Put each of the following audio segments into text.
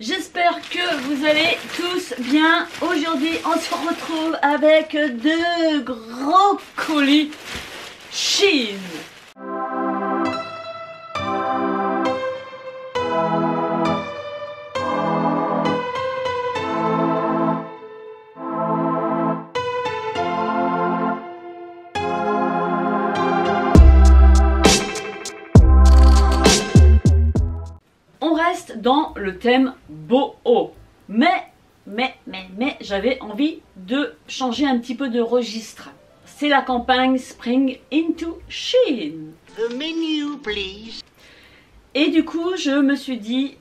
J'espère que vous allez tous bien. Aujourd'hui, on se retrouve avec deux gros colis Shein. On reste dans le thème boho, mais j'avais envie de changer un petit peu de registre. C'est la campagne Spring into Shein. The menu, please. Et du coup, je me suis dit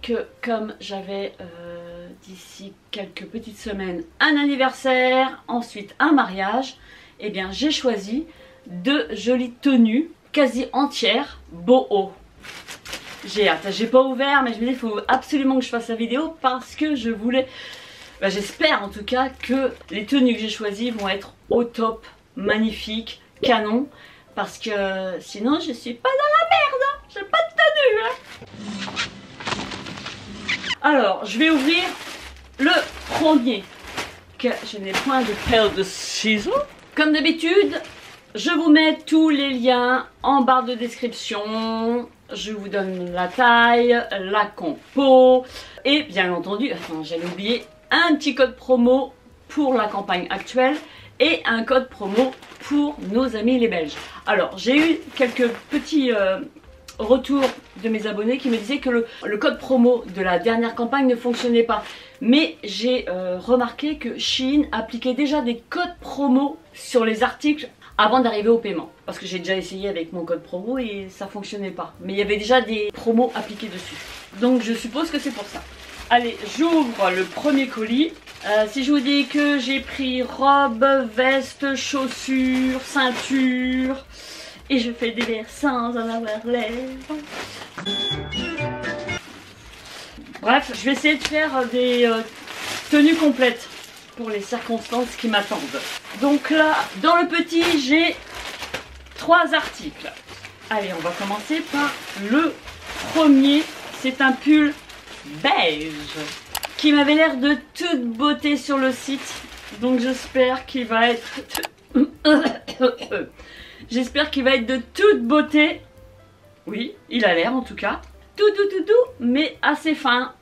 que comme j'avais d'ici quelques petites semaines un anniversaire, ensuite un mariage, eh bien j'ai choisi deux jolies tenues quasi entières boho. J'ai hâte, j'ai pas ouvert, mais je me dis il faut absolument que je fasse la vidéo parce que je voulais, j'espère en tout cas que les tenues que j'ai choisies vont être au top, magnifiques, canon, parce que sinon je suis pas dans la merde, hein. J'ai pas de tenue. Alors, je vais ouvrir le premier, que je n'ai point de paire de ciseaux. Comme d'habitude, je vous mets tous les liens en barre de description. Je vous donne la taille, la compo et bien entendu, j'allais oublier, un petit code promo pour la campagne actuelle et un code promo pour nos amis les Belges. Alors, j'ai eu quelques petits retours de mes abonnés qui me disaient que le code promo de la dernière campagne ne fonctionnait pas. Mais j'ai remarqué que Shein appliquait déjà des codes promo sur les articles avant d'arriver au paiement. Parce que j'ai déjà essayé avec mon code promo et ça fonctionnait pas. Mais il y avait déjà des promos appliqués dessus. Donc je suppose que c'est pour ça. Allez, j'ouvre le premier colis. Si je vous dis que j'ai pris robe, veste, chaussures, ceinture, et je fais des verres sans en avoir l'air. Bref, je vais essayer de faire des tenues complètes pour les circonstances qui m'attendent. Donc là, dans le petit, j'ai 3 articles. Allez, on va commencer par le premier. C'est un pull beige qui m'avait l'air de toute beauté sur le site. Donc j'espère qu'il va être... J'espère qu'il va être de toute beauté. Oui, il a l'air en tout cas. Tout, mais assez fin.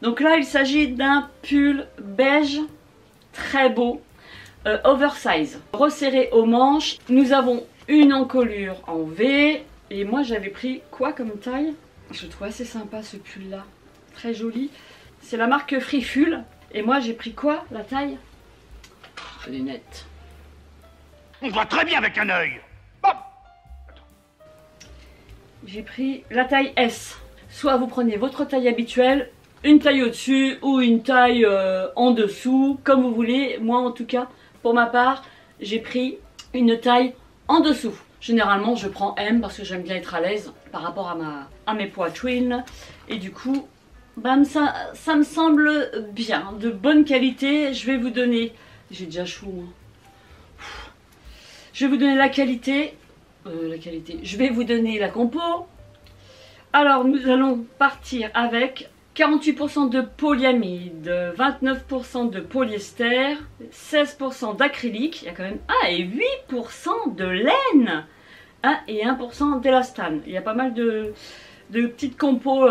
Donc là, il s'agit d'un pull beige très beau, oversize, resserré aux manches. Nous avons une encolure en V. Et moi, j'avais pris quoi comme taille? Je le trouve assez sympa ce pull là. Très joli. C'est la marque Friful. Et moi, j'ai pris quoi? La taille? Elle est nette. On voit très bien avec un œil. J'ai pris la taille S. Soit vous prenez votre taille habituelle, une taille au-dessus ou une taille en dessous, comme vous voulez. Moi en tout cas, pour ma part, j'ai pris une taille en dessous. Généralement je prends M parce que j'aime bien être à l'aise par rapport à mes poitrines. Et du coup, ça me semble bien, de bonne qualité. Je vais vous donner, j'ai déjà chaud moi. Je vais vous donner la qualité. Je vais vous donner la compo. Alors nous allons partir avec 48% de polyamide, 29% de polyester, 16% d'acrylique, il y a quand même et 8% de laine, et 1% d'élastane. Il y a pas mal de petites compos,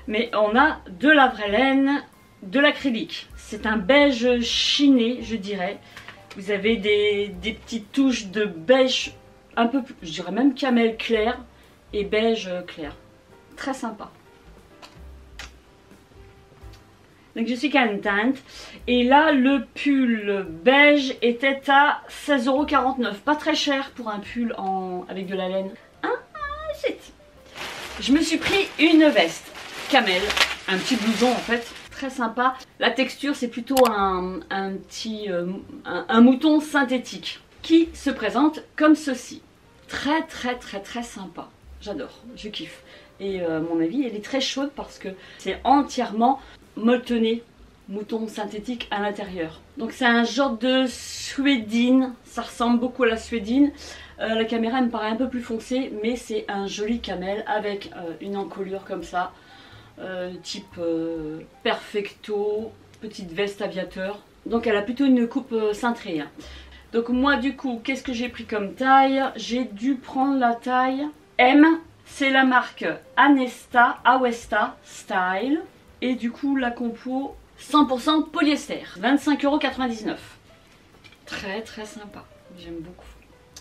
mais on a de la vraie laine, de l'acrylique. C'est un beige chiné, je dirais. Vous avez des petites touches de beige un peu plus, je dirais même camel clair et beige clair. Très sympa. Donc je suis contente. Et là, le pull beige était à 16,49 €. Pas très cher pour un pull avec de la laine. Je me suis pris une veste camel, un petit blouson en fait. Très sympa. La texture, c'est plutôt un mouton synthétique qui se présente comme ceci. Très sympa. J'adore, je kiffe. Et à mon avis, elle est très chaude parce que c'est entièrement molletonné, mouton synthétique à l'intérieur. Donc c'est un genre de suédine, ça ressemble beaucoup à la suédine. La caméra me paraît un peu plus foncée, mais c'est un joli camel avec une encolure comme ça. type perfecto, petite veste aviateur. Donc elle a plutôt une coupe cintrée. Hein. Donc moi du coup, qu'est-ce que j'ai pris comme taille? J'ai dû prendre la taille M. C'est la marque Awesta Style. Et du coup la compo 100% polyester. 25,99 €. Très très sympa. J'aime beaucoup.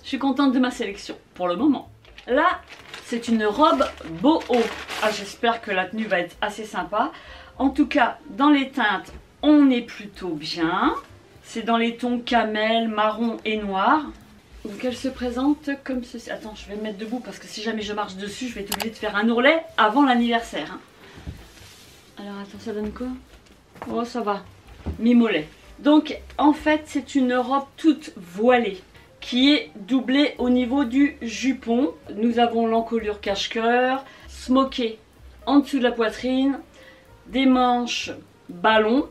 Je suis contente de ma sélection pour le moment. Là, c'est une robe boho. Ah, j'espère que la tenue va être assez sympa. En tout cas, dans les teintes, on est plutôt bien. C'est dans les tons camel, marron et noir. Donc elle se présente comme ceci. Attends, je vais me mettre debout parce que si jamais je marche dessus, je vais être obligée de faire un ourlet avant l'anniversaire. Hein. Alors attends, ça donne quoi? Oh, ça va. Mi-mollet. Donc en fait, c'est une robe toute voilée qui est doublée au niveau du jupon. Nous avons l'encolure cache-cœur, smoké en dessous de la poitrine, des manches ballon.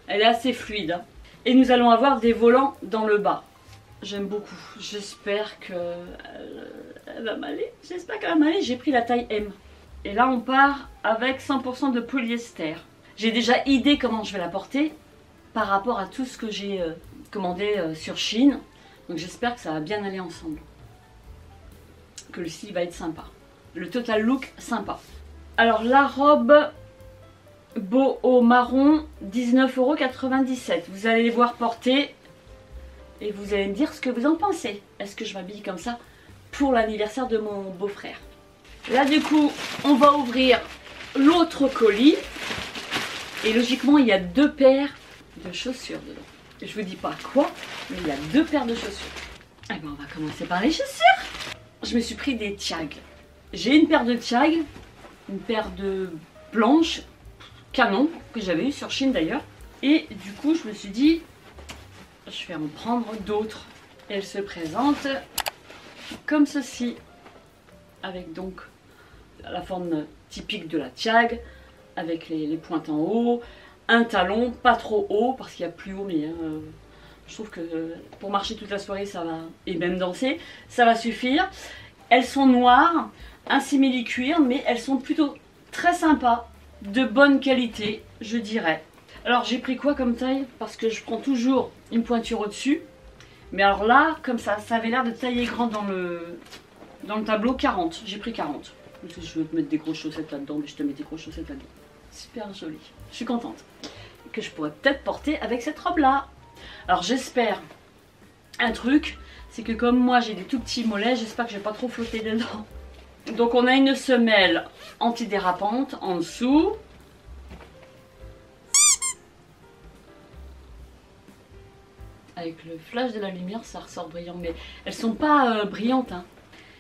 Elle est assez fluide. Hein. Et nous allons avoir des volants dans le bas. J'aime beaucoup. J'espère qu'elle va m'aller. J'espère qu'elle va m'aller. J'ai pris la taille M. Et là, on part avec 100% de polyester. J'ai déjà idée comment je vais la porter par rapport à tout ce que j'ai commandé sur Shein. Donc j'espère que ça va bien aller ensemble. Que le style va être sympa. Le total look sympa. Alors la robe boho marron, 19,97 €. Vous allez les voir porter et vous allez me dire ce que vous en pensez. Est-ce que je m'habille comme ça pour l'anniversaire de mon beau-frère? Là du coup, on va ouvrir l'autre colis. Et logiquement, il y a 2 paires de chaussures dedans. Je vous dis pas quoi, mais il y a 2 paires de chaussures. Eh ben, on va commencer par les chaussures. Je me suis pris des Tiag. J'ai une paire de Tiag, une paire de blanches, canon, que j'avais eu sur Shein d'ailleurs. Et du coup, je me suis dit, je vais en prendre d'autres. Elles se présentent comme ceci, avec donc la forme typique de la Tiag, avec les pointes en haut, un talon, pas trop haut, parce qu'il y a plus haut, mais je trouve que pour marcher toute la soirée, ça va, et même danser, ça va suffire. Elles sont noires, un simili-cuir, mais elles sont plutôt très sympas, de bonne qualité, je dirais. Alors j'ai pris quoi comme taille? Parce que je prends toujours une pointure au-dessus. Mais alors là, comme ça avait l'air de tailler grand dans le tableau, 40. J'ai pris 40. Je veux te mettre des grosses chaussettes là-dedans, mais je te mets des grosses chaussettes là-dedans. Super joli. Je suis contente. Que je pourrais peut-être porter avec cette robe-là. Alors j'espère un truc, c'est que comme moi j'ai des tout petits mollets, j'espère que je vais pas trop flotter dedans. Donc on a une semelle antidérapante en dessous. Avec le flash de la lumière, ça ressort brillant, mais elles sont pas brillantes. Hein.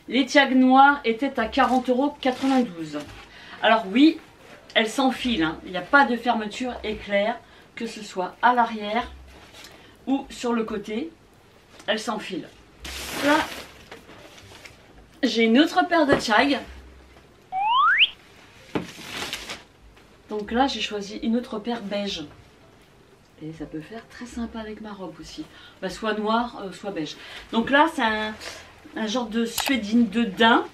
Les Tiag noirs étaient à 40,92 €. Alors oui, elles s'enfilent. Hein. Il n'y a pas de fermeture éclair, que ce soit à l'arrière ou sur le côté. Elles s'enfilent. Là, j'ai une autre paire de Tiag. Donc là, j'ai choisi une autre paire beige. Et ça peut faire très sympa avec ma robe aussi. Bah, soit noir, soit beige. Donc là, c'est un genre de suédine de daim.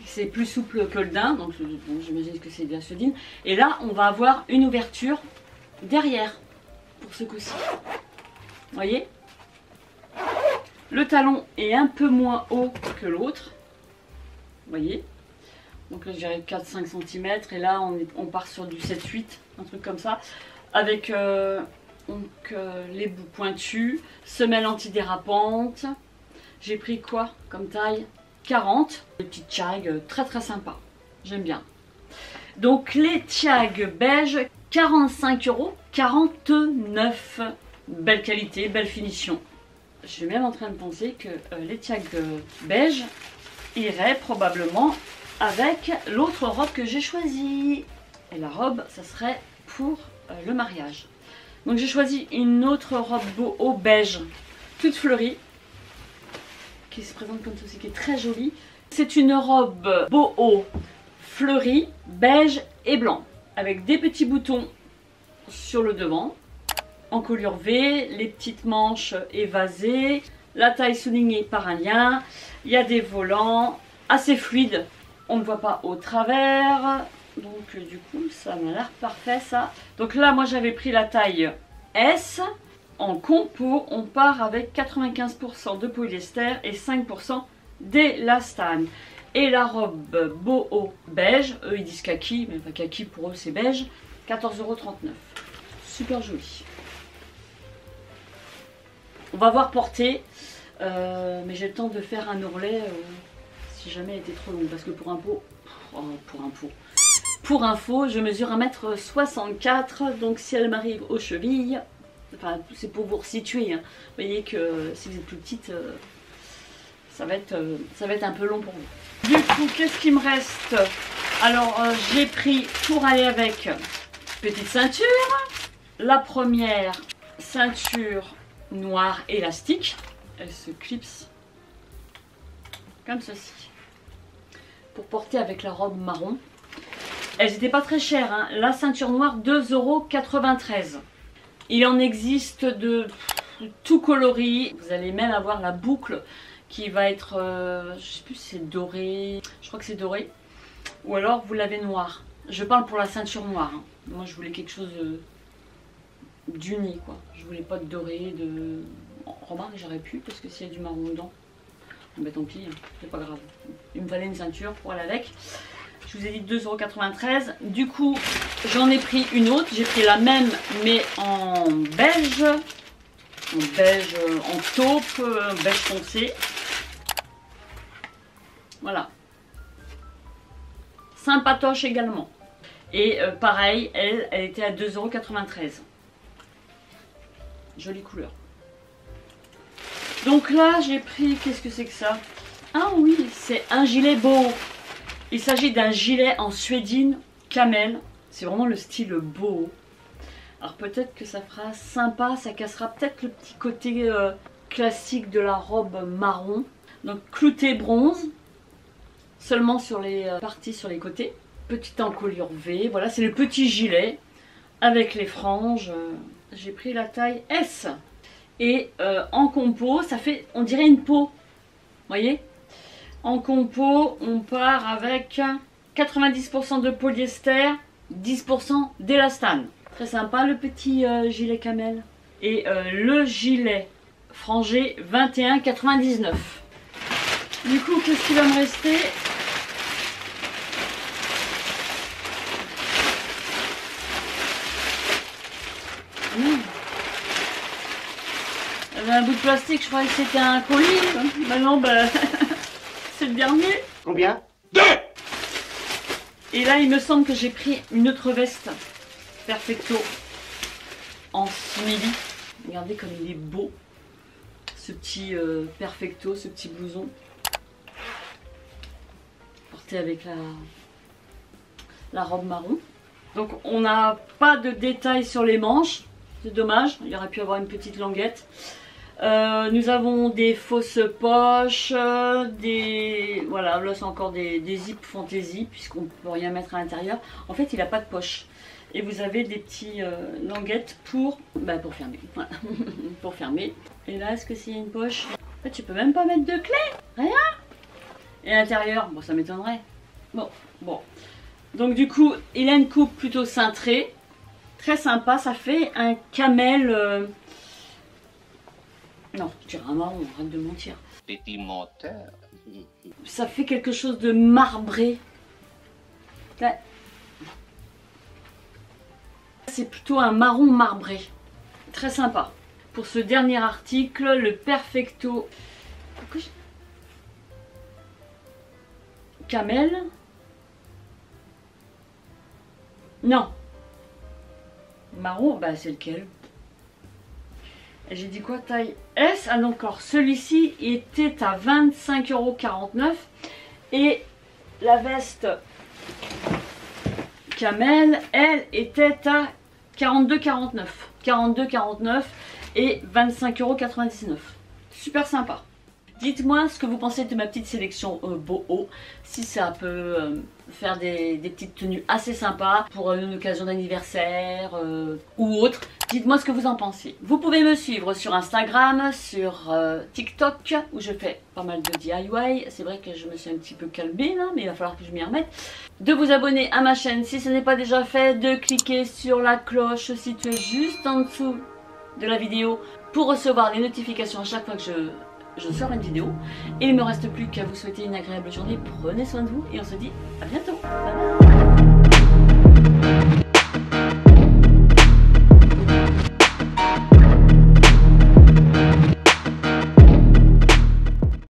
C'est plus souple que le daim. Donc bon, j'imagine que c'est de la suédine. Et là, on va avoir une ouverture derrière. Pour ce coup-ci. Vous voyez? Le talon est un peu moins haut que l'autre. Vous voyez? Donc là, je dirais 4-5 cm. Et là, on part sur du 7-8. Un truc comme ça. Avec... donc les bouts pointus, semelle antidérapante. J'ai pris quoi comme taille? 40. Des petites Tiag très très sympa. J'aime bien. Donc les Tiag beige, 45,49 €. Belle qualité, belle finition. Je suis même en train de penser que les Tiag beige iraient probablement avec l'autre robe que j'ai choisie. Et la robe, ça serait pour le mariage. Donc j'ai choisi une autre robe boho beige, toute fleurie, qui se présente comme ceci, qui est très jolie. C'est une robe boho fleurie, beige et blanc, avec des petits boutons sur le devant, encolure V, les petites manches évasées, la taille soulignée par un lien, il y a des volants, assez fluides, on ne voit pas au travers, Donc du coup ça m'a l'air parfait ça. Donc là moi j'avais pris la taille S. En compo on part avec 95% de polyester et 5% d'élastane. Et la robe boho beige, eux ils disent kaki, mais pas kaki pour eux c'est beige, 14,39 €. Super joli. On va voir porter, mais j'ai le temps de faire un ourlet si jamais elle était trop longue. Parce que pour info, je mesure 1,64 m, donc si elle m'arrive aux chevilles, enfin c'est pour vous resituer, hein. Vous voyez que si vous êtes plus petite, ça va être un peu long pour vous. Du coup, qu'est-ce qu'il me reste? Alors, j'ai pris pour aller avec petite ceinture. La première ceinture noire élastique. Elle se clipse comme ceci. Pour porter avec la robe marron. Elles n'étaient pas très chères, hein. La ceinture noire, 2,93 €. Il en existe de tout coloris. Vous allez même avoir la boucle qui va être, je sais plus si c'est doré, je crois que c'est doré, ou alors vous l'avez noir. Je parle pour la ceinture noire, hein. Moi je voulais quelque chose d'uni quoi, je voulais pas de doré, de... Remarque j'aurais pu parce que s'il y a du marron dedans, bah tant pis, hein, c'est pas grave. Il me fallait une ceinture pour aller avec. Je vous ai dit 2,93 €. Du coup j'en ai pris une autre, j'ai pris la même mais en beige, en taupe, beige foncé. Voilà. Sympatoche également. Et pareil, elle était à 2,93 €. Jolie couleur. Donc là, j'ai pris... Qu'est-ce que c'est que ça? Ah oui, c'est un gilet boho. Il s'agit d'un gilet en suédine camel. C'est vraiment le style boho. Alors peut-être que ça fera sympa, ça cassera peut-être le petit côté classique de la robe marron. Donc clouté bronze. Seulement sur les parties sur les côtés. Petite encolure V, voilà c'est le petit gilet avec les franges. J'ai pris la taille S. Et en compo, ça fait, on dirait une peau. Voyez? En compo, on part avec 90% de polyester, 10% d'élastane. Très sympa le petit gilet camel. Et le gilet frangé 21,99 €. Du coup, qu'est-ce qui va me rester? Il y avait un bout de plastique, je croyais que c'était un colis. Maintenant, bah, c'est le dernier. Combien? 2. Et là, il me semble que j'ai pris une autre veste Perfecto en simili. Regardez comme il est beau. Ce petit Perfecto, ce petit blouson. Porté avec la robe marron. Donc on n'a pas de détails sur les manches. C'est dommage, il aurait pu avoir une petite languette. Nous avons des fausses poches, voilà, là c'est encore des zips fantaisie puisqu'on ne peut rien mettre à l'intérieur. En fait il n'a pas de poche. Et vous avez des petits languettes pour fermer. Voilà. Pour fermer. Et là est-ce que c'est une poche? En fait tu peux même pas mettre de clé, rien. Et à l'intérieur, bon ça m'étonnerait. Bon. Donc du coup il a une coupe plutôt cintrée. Très sympa, ça fait un camel... Non, je dirais un marron, arrête de mentir. Petit menteur. Ça fait quelque chose de marbré. Là. C'est plutôt un marron marbré. Très sympa. Pour ce dernier article, le Perfecto Camel. Non. Marron, bah c'est lequel? J'ai dit quoi, taille S? Ah non, encore celui-ci était à 25,49 €. Et la veste Camel, elle était à 42,49 €. 42,49 € et 25,99 €. Super sympa. Dites-moi ce que vous pensez de ma petite sélection boho. Si ça peut faire des petites tenues assez sympas pour une occasion d'anniversaire ou autre. Dites-moi ce que vous en pensez. Vous pouvez me suivre sur Instagram, sur TikTok, où je fais pas mal de DIY. C'est vrai que je me suis un petit peu calmée là, mais il va falloir que je m'y remette. De vous abonner à ma chaîne si ce n'est pas déjà fait, de cliquer sur la cloche située juste en dessous de la vidéo pour recevoir les notifications à chaque fois que je sors une vidéo. Et il ne me reste plus qu'à vous souhaiter une agréable journée. Prenez soin de vous et on se dit à bientôt. Bye bye.